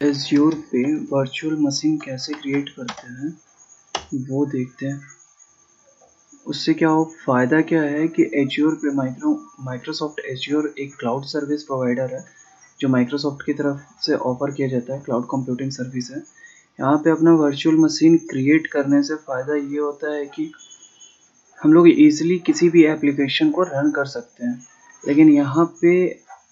Azure पे virtual machine कैसे create करते हैं वो देखते हैं। उससे क्या हो फ़ायदा क्या है कि एज़्योर पे माइक्रोसॉफ्ट एज़्योर एक क्लाउड सर्विस प्रोवाइडर है जो माइक्रोसॉफ्ट की तरफ से ऑफ़र किया जाता है, क्लाउड कंप्यूटिंग सर्विस है। यहाँ पे अपना वर्चुअल मशीन क्रिएट करने से फ़ायदा ये होता है कि हम लोग ईज़िली किसी भी एप्लीकेशन को रन कर सकते हैं। लेकिन यहाँ पे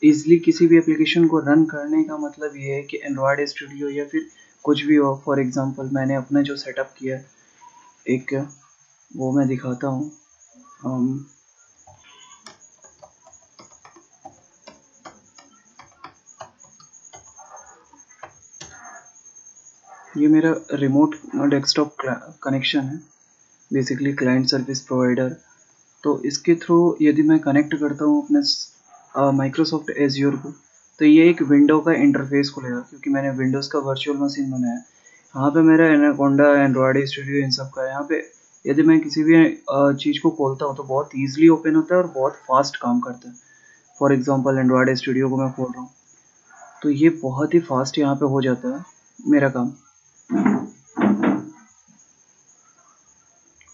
ईज़िली किसी भी एप्लीकेशन को रन करने का मतलब ये है कि एंड्रॉयड स्टूडियो या फिर कुछ भी हो। फॉर एग्ज़ाम्पल मैंने अपना जो सेटअप किया है एक, वो मैं दिखाता हूँ। ये मेरा रिमोट डेस्कटॉप कनेक्शन है, बेसिकली क्लाइंट सर्विस प्रोवाइडर। तो इसके थ्रू यदि मैं कनेक्ट करता हूँ अपने माइक्रोसॉफ्ट एज़्योर को, तो ये एक विंडो का इंटरफेस खुलेगा क्योंकि मैंने विंडोज़ का वर्चुअल मशीन बनाया है। यहाँ पे मेरा एनाकोंडा, एंड्रॉयड स्टूडियो इन सब का है। यहाँ पे यदि मैं किसी भी चीज़ को खोलता हूँ तो बहुत ईज़िली ओपन होता है और बहुत फास्ट काम करता है। फॉर एग्ज़ाम्पल एंड्रॉयड स्टूडियो को मैं खोल रहा हूँ तो ये बहुत ही फास्ट यहाँ पे हो जाता है मेरा काम।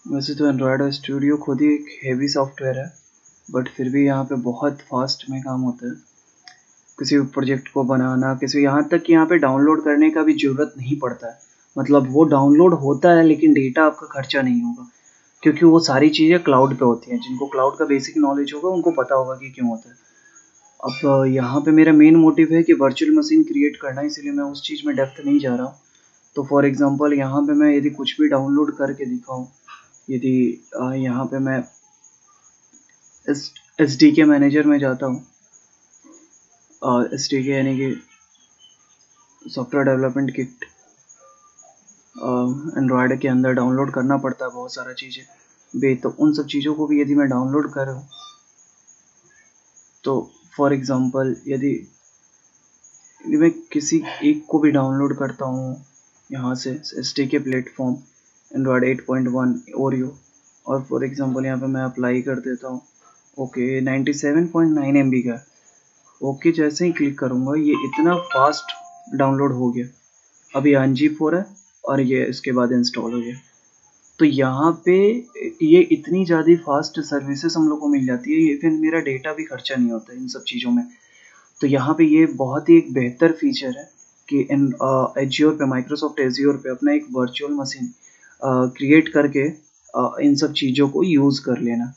वैसे तो एंड्रॉयड स्टूडियो खुद ही एक हेवी सॉफ्टवेयर है, बट फिर भी यहाँ पे बहुत फास्ट में काम होता है। किसी भी प्रोजेक्ट को बनाना, किसी यहाँ तक कि यहाँ पे डाउनलोड करने का भी ज़रूरत नहीं पड़ता है। मतलब वो डाउनलोड होता है लेकिन डेटा आपका खर्चा नहीं होगा क्योंकि वो सारी चीज़ें क्लाउड पे होती हैं। जिनको क्लाउड का बेसिक नॉलेज होगा उनको पता होगा कि क्यों होता है। अब यहाँ पे मेरा मेन मोटिव है कि वर्चुअल मशीन क्रिएट करना, इसीलिए मैं उस चीज़ में डेप्थ नहीं जा रहा हूँ। तो फॉर एग्ज़ाम्पल यहाँ पे मैं यदि कुछ भी डाउनलोड करके दिखाऊँ, यदि यहाँ पे मैं एस डी के मैनेजर में जाता हूँ, एस डी के यानी कि सॉफ्टवेयर डेवलपमेंट किट, एंड्रॉयड के अंदर डाउनलोड करना पड़ता है बहुत सारा चीज़ें तो उन सब चीज़ों को भी यदि मैं डाउनलोड कर रहा हूँ तो फॉर एग्ज़ाम्पल यदि मैं किसी एक को भी डाउनलोड करता हूँ यहाँ से एस डी के प्लेटफॉर्म एंड्रॉयड 8.1 ओरियो, और फॉर एग्ज़ाम्पल यहाँ पे मैं अप्लाई कर देता हूँ। ओके 97.9 MB का। ओके जैसे ही क्लिक करूँगा ये इतना फास्ट डाउनलोड हो गया। अभी अनजिप हो रहा है और ये इसके बाद इंस्टॉल हो गया। तो यहाँ पे ये इतनी ज़्यादा फास्ट सर्विसेज हम लोग को मिल जाती है, इवन मेरा डेटा भी खर्चा नहीं होता इन सब चीज़ों में। तो यहाँ पे ये बहुत ही एक बेहतर फीचर है कि इन एज़्योर पे, माइक्रोसॉफ्ट एज़्योर पे अपना एक वर्चुअल मशीन क्रिएट करके इन सब चीज़ों को यूज़ कर लेना।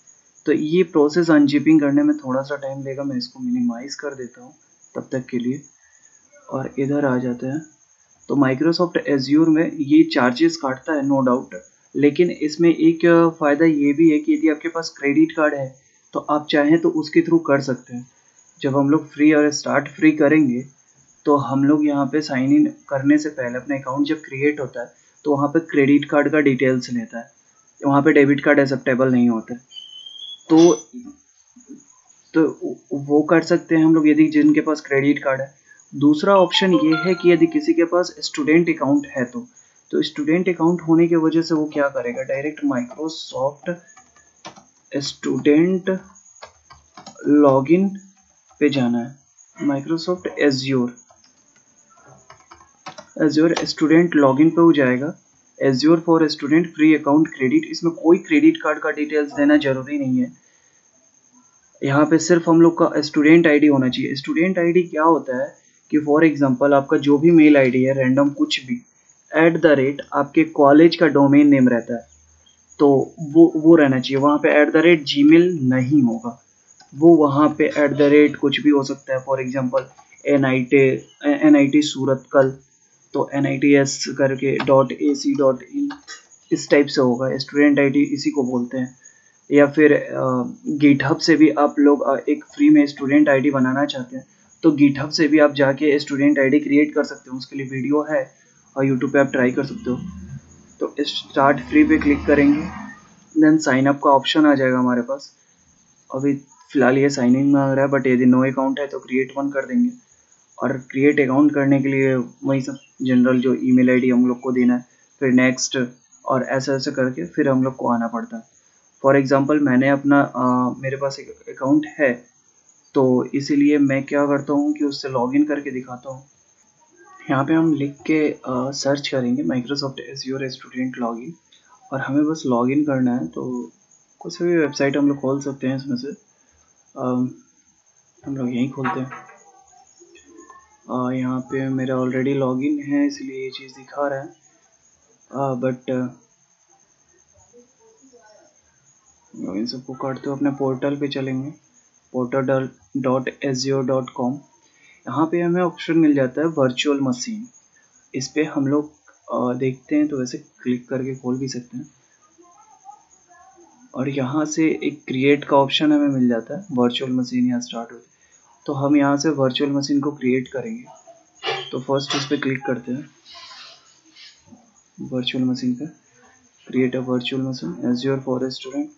तो ये प्रोसेस अनजिपिंग करने में थोड़ा सा टाइम लेगा, मैं इसको मिनिमाइज़ कर देता हूँ तब तक के लिए और इधर आ जाते हैं। तो माइक्रोसॉफ्ट एज़्योर में ये चार्जेस काटता है नो डाउट, लेकिन इसमें एक फ़ायदा ये भी है कि यदि आपके पास क्रेडिट कार्ड है तो आप चाहें तो उसके थ्रू कर सकते हैं। जब हम लोग फ्री और स्टार्ट फ्री करेंगे तो हम लोग यहाँ पे साइन इन करने से पहले अपना अकाउंट जब क्रिएट होता है तो वहाँ पे क्रेडिट कार्ड का डिटेल्स लेता है, वहाँ पे डेबिट कार्ड एक्सेप्टेबल नहीं होता है। तो वो कर सकते हैं हम लोग यदि जिनके पास क्रेडिट कार्ड है। दूसरा ऑप्शन ये है कि यदि किसी के पास स्टूडेंट अकाउंट है तो स्टूडेंट अकाउंट होने की वजह से वो क्या करेगा, डायरेक्ट माइक्रोसॉफ्ट स्टूडेंट लॉगिन पे जाना है। माइक्रोसॉफ्ट एज़्योर स्टूडेंट लॉगिन पे हो जाएगा। Azure for student free account credit, इसमें कोई क्रेडिट कार्ड का डिटेल्स देना जरूरी नहीं है। यहाँ पे सिर्फ हम लोग का स्टूडेंट आईडी होना चाहिए। स्टूडेंट आईडी क्या होता है कि फॉर एग्जांपल आपका जो भी मेल आईडी है, रैंडम कुछ भी, @ आपके कॉलेज का डोमेन नेम रहता है तो वो रहना चाहिए। वहाँ पे @gmail नहीं होगा, वो वहाँ पे कुछ भी हो सकता है। फॉर एग्जांपल NIT सूरतकल तो NITS करके .ac.in इस टाइप से होगा। स्टूडेंट आईडी इसी को बोलते हैं। या फिर गिटहब से भी आप लोग एक फ्री में स्टूडेंट आईडी बनाना चाहते हैं तो गिटहब से भी आप जाके स्टूडेंट आईडी क्रिएट कर सकते हो। उसके लिए वीडियो है और यूट्यूब पे आप ट्राई कर सकते हो। तो स्टार्ट फ्री पे क्लिक करेंगे, देन साइन अप का ऑप्शन आ जाएगा हमारे पास। अभी फ़िलहाल ये साइन इन में आ रहा है, बट यदि नो अकाउंट है तो क्रिएट वन कर देंगे। और क्रिएट अकाउंट करने के लिए वही सब जनरल जो ईमेल आईडी हम लोग को देना है, फिर नेक्स्ट और ऐसे ऐसे करके फिर हम लोग को आना पड़ता है। फॉर एग्जांपल मैंने अपना मेरे पास एक अकाउंट है तो इसीलिए मैं क्या करता हूँ कि उससे लॉगिन करके दिखाता हूँ। यहाँ पे हम लिख के सर्च करेंगे माइक्रोसॉफ्ट एज़्योर स्टूडेंट लॉगिन, और हमें बस लॉगिन करना है। तो कुछ भी वेबसाइट हम लोग खोल सकते हैं इसमें से। हम लोग यहीं खोलते हैं। यहाँ पे मेरा ऑलरेडी लॉगिन है इसलिए ये चीज़ दिखा रहा है, बट इन सबको काटते हुए अपने पोर्टल पे चलेंगे, portal.azure.com। यहाँ पे हमें ऑप्शन मिल जाता है वर्चुअल मशीन। इस पे हम लोग देखते हैं, तो वैसे क्लिक करके खोल भी सकते हैं, और यहाँ से एक क्रिएट का ऑप्शन हमें मिल जाता है। वर्चुअल मशीन यहाँ स्टार्ट होती है, तो हम यहाँ से वर्चुअल मशीन को क्रिएट करेंगे। तो फर्स्ट इस पे क्लिक करते हैं, वर्चुअल मशीन पे, create a virtual machine Azure for a student.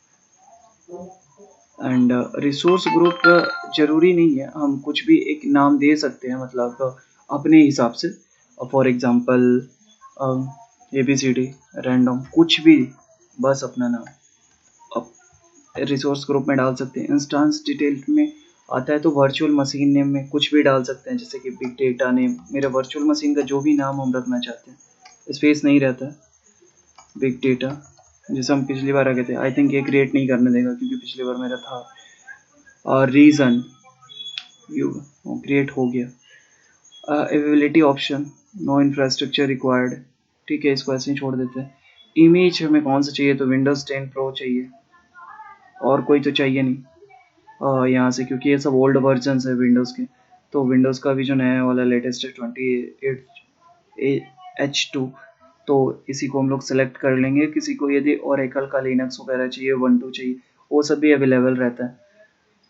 And resource group जरूरी नहीं है, हम कुछ भी एक नाम दे सकते हैं, मतलब अपने हिसाब से। फॉर एग्जांपल ABCD रैंडम, कुछ भी, बस अपना नाम अब रिसोर्स ग्रुप में डाल सकते हैं। इंस्टेंस डिटेल में आता है तो वर्चुअल मशीन नेम में कुछ भी डाल सकते हैं, जैसे कि बिग डेटा नेम, मेरे वर्चुअल मशीन का जो भी नाम हम रखना चाहते हैं। स्पेस नहीं रहता है। बिग डेटा, जैसे हम पिछली बार आ गए थे, आई थिंक ये क्रिएट नहीं करने देगा क्योंकि पिछली बार मेरा था। और रीज़न यू क्रिएट हो गया। Availability option, no infrastructure required, ठीक है, इसको ऐसे ही छोड़ देते हैं। इमेज हमें कौन सा चाहिए, तो विंडोज़ 10 प्रो चाहिए, और कोई तो चाहिए नहीं यहाँ से, क्योंकि ये सब ओल्ड वर्जन है विंडोज़ के। तो विंडोज़ का भी जो नया वाला लेटेस्ट है 28H2, तो इसी को हम लोग सेलेक्ट कर लेंगे। किसी को यदि ओरेकल का लिनक्स वगैरह चाहिए, Ubuntu चाहिए, वो सब भी अवेलेबल रहता है।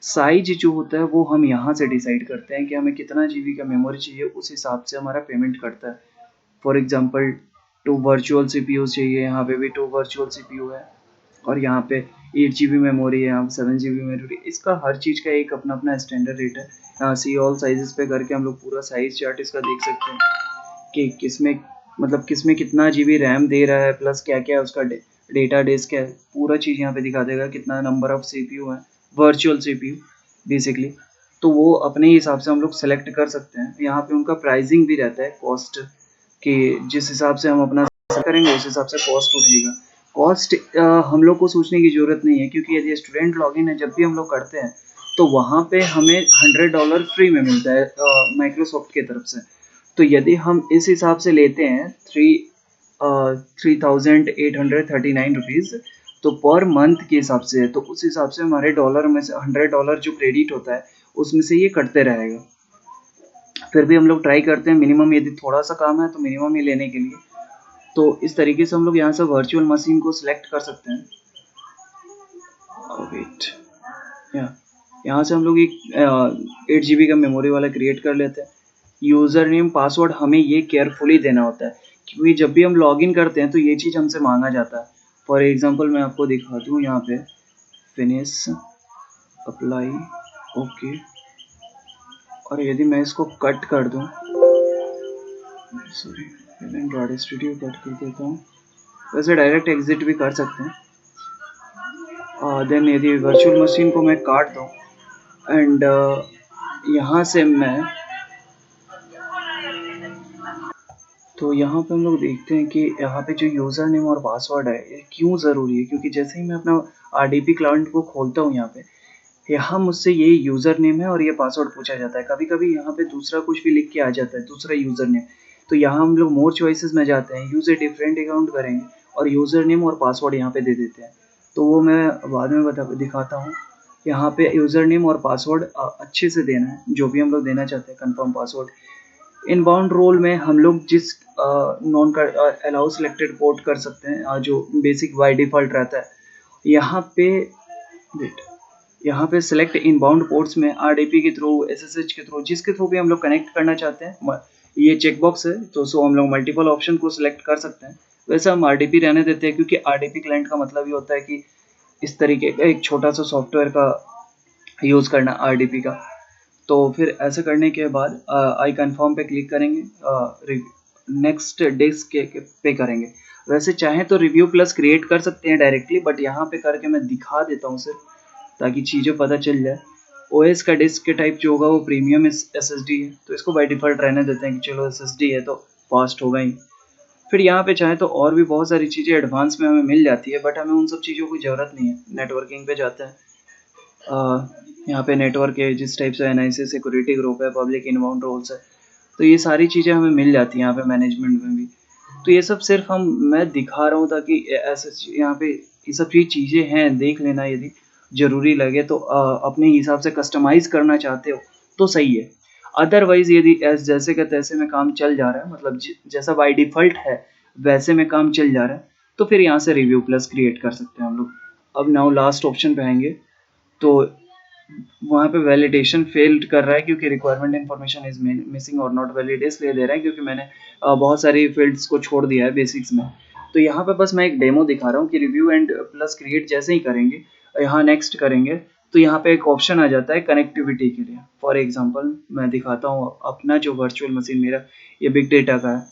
साइज जो होता है वो हम यहाँ से डिसाइड करते हैं कि हमें कितना GB का मेमोरी चाहिए, उस हिसाब से हमारा पेमेंट करता है। फॉर एग्जांपल 2 वर्चुअल CPU चाहिए, यहाँ पे भी 2 वर्चुअल CPU है, और यहाँ पे 8 GB मेमोरी है, यहाँ पे 7 GB मेमोरी। इसका हर चीज़ का एक अपना अपना स्टैंडर्ड रेट है। यहाँ सी ऑल साइजेस पे करके हम लोग पूरा साइज चार्ट इसका देख सकते हैं कि किसमें, मतलब किसमें कितना GB रैम दे रहा है, प्लस क्या क्या है उसका डेटा डिस्क है, पूरा चीज़ यहाँ पे दिखा देगा। कितना नंबर ऑफ CPU है, वर्चुअल CPU बेसिकली। तो वो अपने हिसाब से हम लोग सेलेक्ट कर सकते हैं। यहाँ पे उनका प्राइसिंग भी रहता है, कॉस्ट, कि जिस हिसाब से हम अपना करेंगे उस हिसाब से कॉस्ट उठेगा। कॉस्ट हम लोग को सोचने की ज़रूरत नहीं है, क्योंकि यदि स्टूडेंट लॉगिन है जब भी हम लोग करते हैं तो वहाँ पे हमें $100 फ्री में मिलता है माइक्रोसॉफ्ट की तरफ से। तो यदि हम इस हिसाब से लेते हैं 3,839 रुपीज़, तो पर मंथ के हिसाब से है, तो उस हिसाब से हमारे डॉलर में से $100 जो क्रेडिट होता है उसमें से ये कटते रहेगा। फिर भी हम लोग ट्राई करते हैं मिनिमम, यदि थोड़ा सा काम है तो मिनिमम ही लेने के लिए। तो इस तरीके से हम लोग यहाँ से वर्चुअल मशीन को सिलेक्ट कर सकते हैं। वेट, यहाँ से हम लोग एक 8 GB का मेमोरी वाला क्रिएट कर लेते हैं। यूज़र नेम पासवर्ड हमें ये केयरफुली देना होता है, क्योंकि जब भी हम लॉगिन करते हैं तो ये चीज़ हमसे मांगा जाता है। फॉर एग्जांपल मैं आपको दिखाती हूँ, यहाँ पे फिनिश, अप्लाई, ओके, और यदि मैं इसको कट कर दूँ, सॉरी, एंड्रॉइड स्टूडियो कट कर देता हूँ, वैसे डायरेक्ट एग्जिट भी कर सकते हैं। देन यदि वर्चुअल मशीन को मैं काट दूँ एंड यहाँ से मैं, तो यहाँ पे हम लोग देखते हैं कि यहाँ पे जो यूज़र नेम और पासवर्ड है ये क्यों ज़रूरी है, क्योंकि जैसे ही मैं अपना RDP क्लाइंट को खोलता हूँ यहाँ मुझसे ये यूज़र नेम है और ये पासवर्ड पूछा जाता है। कभी कभी यहाँ पे दूसरा कुछ भी लिख के आ जाता है, दूसरा यूज़र नेम। तो यहाँ हम लोग मोर चॉइसेस में जाते हैं, यूज़ ए डिफरेंट अकाउंट करेंगे और यूज़र नेम और पासवर्ड यहाँ पे दे देते हैं। तो वो मैं बाद में दिखाता हूँ। यहाँ पे यूज़र नेम और पासवर्ड अच्छे से देना है, जो भी हम लोग देना चाहते हैं, कंफर्म पासवर्ड। इनबाउंड रोल में हम लोग जिस नॉन कर अलाउ सिलेक्टेड पोर्ट कर सकते हैं, जो बेसिक बाय डिफ़ॉल्ट रहता है। यहाँ पे वेट, यहाँ पे सिलेक्ट इनबाउंड पोर्ट्स में RDP के थ्रू, SSH के थ्रू, जिसके थ्रू भी हम लोग कनेक्ट करना चाहते हैं, ये चेकबॉक्स है, तो सो हम लोग मल्टीपल ऑप्शन को सिलेक्ट कर सकते हैं। वैसे हम RDP रहने देते हैं, क्योंकि RDP क्लाइंट का मतलब ये होता है कि इस तरीके का एक छोटा सा सॉफ्टवेयर का यूज़ करना RDP का। तो फिर ऐसे करने के बाद आई कन्फर्म पे क्लिक करेंगे, नेक्स्ट डेस्क पे करेंगे। वैसे चाहें तो रिव्यू प्लस क्रिएट कर सकते हैं डायरेक्टली, बट यहाँ पे करके मैं दिखा देता हूँ सिर्फ, ताकि चीज़ें पता चल जाए। ओएस का डिस्क के टाइप जो होगा वो प्रीमियम एसएसडी है, तो इसको बाय डिफ़ॉल्ट रहने देते हैं कि चलो एसएसडी है तो फास्ट होगा ही। फिर यहाँ पे चाहे तो और भी बहुत सारी चीज़ें एडवांस में हमें मिल जाती है, बट हमें उन सब चीज़ों की ज़रूरत नहीं है। नेटवर्किंग पे जाते हैं, यहाँ पे नेटवर्क है, जिस टाइप से एनआईसी सिक्योरिटी ग्रुप है, पब्लिक इनबाउंड रोल्स है, तो ये सारी चीज़ें हमें मिल जाती हैं यहाँ पे मैनेजमेंट में भी। तो ये सब सिर्फ मैं दिखा रहा हूँ ताकि ऐसे यहाँ पे ये सब चीज़ें हैं, देख लेना यदि ज़रूरी लगे तो अपने हिसाब से कस्टमाइज़ करना चाहते हो तो सही है। अदरवाइज़ यदि जैसे का तैसे में काम चल जा रहा है, मतलब जैसा बाय डिफ़ॉल्ट है वैसे में काम चल जा रहा है, तो फिर यहाँ से रिव्यू प्लस क्रिएट कर सकते हैं हम लोग। अब नाउ लास्ट ऑप्शन पे आएंगे तो वहाँ पे वैलिडेशन फेल्ड कर रहा है क्योंकि रिक्वायरमेंट इन्फॉर्मेशन इज मिसिंग और नॉट वैलिड, इसलिए दे रहा है क्योंकि मैंने बहुत सारी फील्ड्स को छोड़ दिया है बेसिक्स में। तो यहाँ पे बस मैं एक डेमो दिखा रहा हूँ कि रिव्यू एंड प्लस क्रिएट जैसे ही करेंगे, यहाँ नेक्स्ट करेंगे तो यहाँ पे एक ऑप्शन आ जाता है कनेक्टिविटी के लिए। फॉर एग्जांपल मैं दिखाता हूँ अपना जो वर्चुअल मशीन मेरा ये बिग डेटा का है,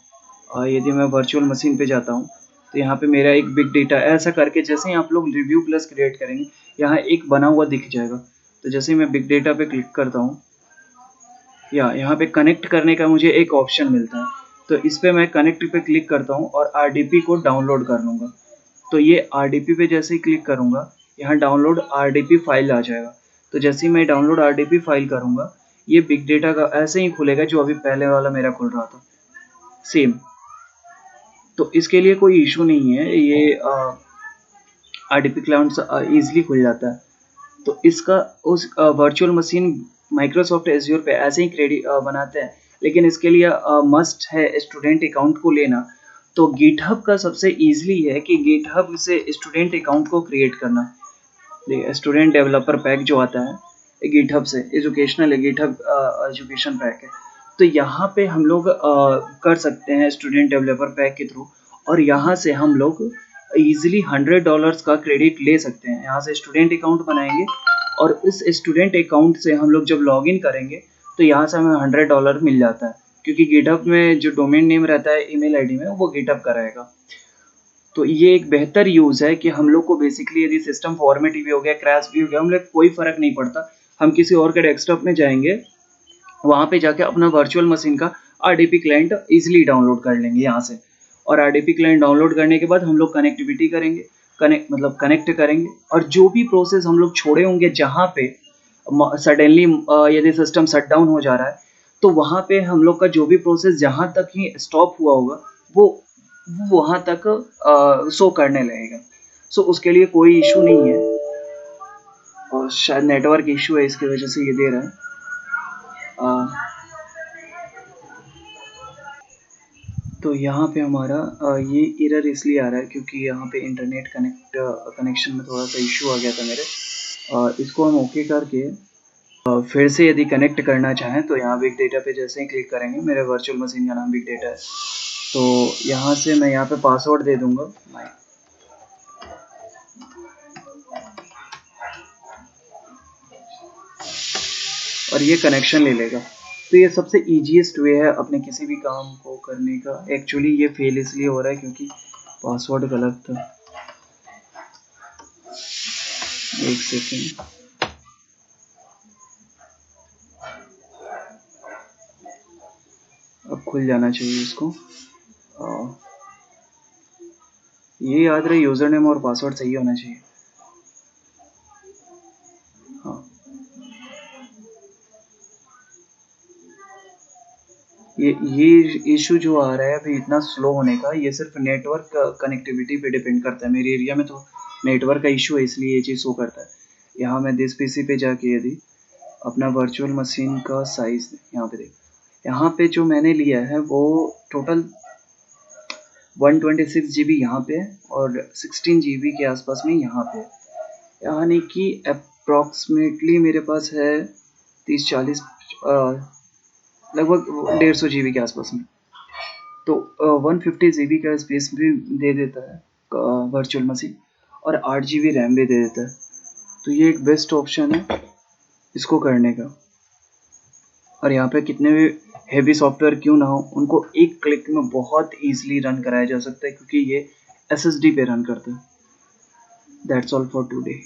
और यदि मैं वर्चुअल मशीन पे जाता हूँ तो यहाँ पे मेरा एक बिग डेटा ऐसा करके जैसे ही आप लोग रिव्यू प्लस क्रिएट करेंगे यहाँ एक बना हुआ दिख जाएगा। तो जैसे ही मैं बिग डेटा पे क्लिक करता हूँ या यहाँ पे कनेक्ट करने का मुझे एक ऑप्शन मिलता है, तो इस पे मैं कनेक्ट पे क्लिक करता हूँ और RDP को डाउनलोड कर लूँगा। तो ये RDP पे जैसे ही क्लिक करूँगा यहाँ डाउनलोड RDP फाइल आ जाएगा। तो जैसे ही मैं डाउनलोड RDP फाइल करूँगा ये बिग डेटा का ऐसे ही खुलेगा जो अभी पहले वाला मेरा खुल रहा था सेम। तो इसके लिए कोई इशू नहीं है, ये RDP क्लाउड ईजिली खुल जाता है। तो इसका उस वर्चुअल मशीन माइक्रोसॉफ्ट एज्योर पे ऐसे ही क्रेडिट बनाते हैं, लेकिन इसके लिए मस्ट है स्टूडेंट अकाउंट को लेना। तो गिटहब का सबसे ईजिली है कि गिटहब से स्टूडेंट अकाउंट को क्रिएट करना। स्टूडेंट डेवलपर पैक जो आता है गिटहब से, एजुकेशनल है, गिटहब एजुकेशन पैक है, तो यहाँ पे हम लोग कर सकते हैं स्टूडेंट डेवलपर पैक के थ्रू, और यहाँ से हम लोग इजीली $100 का क्रेडिट ले सकते हैं। यहाँ से स्टूडेंट अकाउंट बनाएंगे और इस स्टूडेंट अकाउंट से हम लोग जब लॉगिन करेंगे तो यहाँ से हमें $100 मिल जाता है, क्योंकि गिटहब में जो डोमेन नेम रहता है ईमेल आईडी में वो गिटहब का रहेगा। तो ये एक बेहतर यूज़ है कि हम लोग को बेसिकली यदि सिस्टम फॉर्मेट भी हो गया, क्रैश भी हो गया, हम लोग कोई फ़र्क नहीं पड़ता, हम किसी और के डेस्कटॉप में जाएंगे, वहाँ पे जाके अपना वर्चुअल मशीन का RDP क्लाइंट इजीली डाउनलोड कर लेंगे यहाँ से। और RDP क्लाइंट डाउनलोड करने के बाद हम लोग कनेक्टिविटी करेंगे, कनेक्ट करेंगे, और जो भी प्रोसेस हम लोग छोड़े होंगे जहाँ पे सडनली यदि सिस्टम शट डाउन हो जा रहा है, तो वहाँ पे हम लोग का जो भी प्रोसेस जहाँ तक ही स्टॉप हुआ होगा वो वहाँ तक शो करने लगेगा। सो उसके लिए कोई इशू नहीं है, और शायद नेटवर्क इशू है इसकी वजह से ये दे रहा है। तो यहाँ पे हमारा ये एरर इसलिए आ रहा है क्योंकि यहाँ पे इंटरनेट कनेक्शन में थोड़ा सा इशू आ गया था मेरे। इसको हम ओके करके फिर से यदि कनेक्ट करना चाहें तो यहाँ बिग डेटा पे जैसे ही क्लिक करेंगे, मेरे वर्चुअल मशीन का नाम बिग डेटा है, तो यहाँ से मैं यहाँ पे पासवर्ड दे दूँगा और ये कनेक्शन ले लेगा। तो ये सबसे ईजीएस्ट वे है अपने किसी भी काम को करने का। एक्चुअली ये फेल इसलिए हो रहा है क्योंकि पासवर्ड गलत था। एक सेकेंड, अब खुल जाना चाहिए इसको। ये याद रहे यूज़र नेम और पासवर्ड सही होना चाहिए। हाँ, ये इशू जो आ रहा है अभी इतना स्लो होने का, ये सिर्फ नेटवर्क कनेक्टिविटी पे डिपेंड करता है। मेरे एरिया में तो नेटवर्क का इशू है इसलिए ये चीज़ शो करता है। यहाँ मैं दिस पीसी पे जाके यदि अपना वर्चुअल मशीन का साइज यहाँ पे देख, यहाँ पे जो मैंने लिया है वो टोटल 126 GB यहाँ पे है और 16 GB के आसपास में यहाँ पे है, यानी कि अप्रॉक्सीमेटली मेरे पास है 30-40 लगभग 150 GB के आसपास में। तो 150 GB का स्पेस भी दे देता है वर्चुअल मशीन, और 8 GB रैम भी दे देता है। तो ये एक बेस्ट ऑप्शन है इसको करने का। और यहाँ पे कितने भी हेवी सॉफ्टवेयर क्यों ना हो, उनको एक क्लिक में बहुत ईजिली रन कराया जा सकता है क्योंकि ये SSD पे रन करते हैं। That's all for today.